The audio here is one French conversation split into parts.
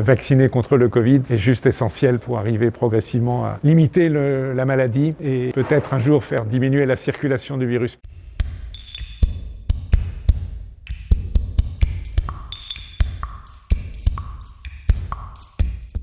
Vacciner contre le Covid est juste essentiel pour arriver progressivement à limiter la maladie et peut-être un jour faire diminuer la circulation du virus.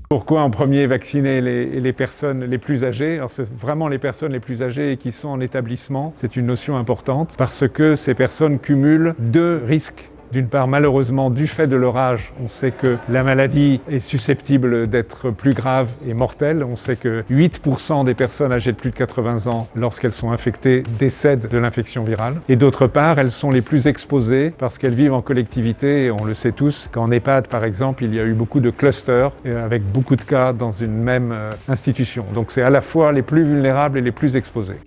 Pourquoi en premier vacciner les personnes les plus âgées? Alors c'est vraiment les personnes les plus âgées et qui sont en établissement. C'est une notion importante parce que ces personnes cumulent deux risques. D'une part, malheureusement, du fait de leur âge, on sait que la maladie est susceptible d'être plus grave et mortelle. On sait que 8% des personnes âgées de plus de 80 ans, lorsqu'elles sont infectées, décèdent de l'infection virale. Et d'autre part, elles sont les plus exposées parce qu'elles vivent en collectivité. Et on le sait tous, qu'en EHPAD, par exemple, il y a eu beaucoup de clusters avec beaucoup de cas dans une même institution. Donc c'est à la fois les plus vulnérables et les plus exposés.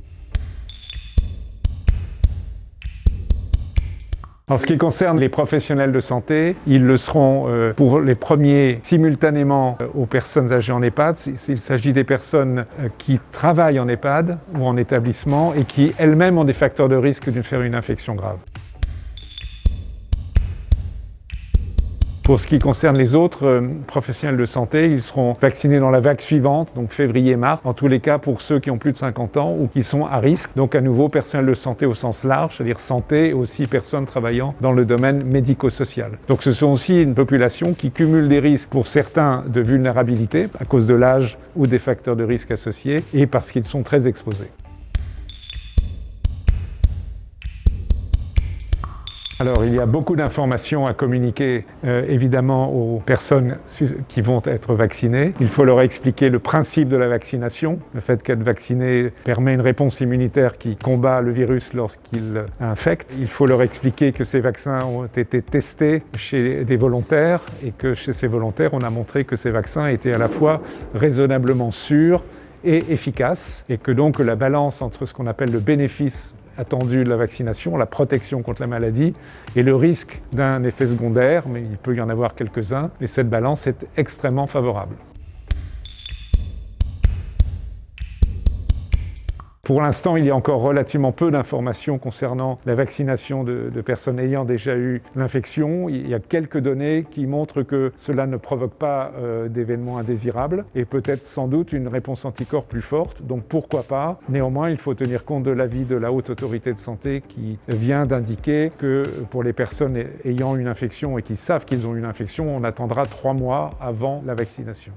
En ce qui concerne les professionnels de santé, ils le seront pour les premiers simultanément aux personnes âgées en EHPAD. Il s'agit des personnes qui travaillent en EHPAD ou en établissement et qui elles-mêmes ont des facteurs de risque de faire une infection grave. Pour ce qui concerne les autres professionnels de santé, ils seront vaccinés dans la vague suivante, donc février-mars, en tous les cas pour ceux qui ont plus de 50 ans ou qui sont à risque. Donc à nouveau, personnel de santé au sens large, c'est-à-dire santé, et aussi personnes travaillant dans le domaine médico-social. Donc ce sont aussi une population qui cumule des risques pour certains de vulnérabilité à cause de l'âge ou des facteurs de risque associés et parce qu'ils sont très exposés. Alors, il y a beaucoup d'informations à communiquer, évidemment, aux personnes qui vont être vaccinées. Il faut leur expliquer le principe de la vaccination, le fait qu'être vacciné permet une réponse immunitaire qui combat le virus lorsqu'il infecte. Il faut leur expliquer que ces vaccins ont été testés chez des volontaires et que chez ces volontaires, on a montré que ces vaccins étaient à la fois raisonnablement sûrs et efficaces et que donc la balance entre ce qu'on appelle le bénéfice attendu de la vaccination, la protection contre la maladie et le risque d'un effet secondaire, mais il peut y en avoir quelques-uns, et cette balance est extrêmement favorable. Pour l'instant, il y a encore relativement peu d'informations concernant la vaccination de personnes ayant déjà eu l'infection. Il y a quelques données qui montrent que cela ne provoque pas d'événements indésirables et peut-être sans doute une réponse anticorps plus forte. Donc pourquoi pas? Néanmoins, il faut tenir compte de l'avis de la Haute Autorité de Santé qui vient d'indiquer que pour les personnes ayant une infection et qui savent qu'ils ont une infection, on attendra 3 mois avant la vaccination.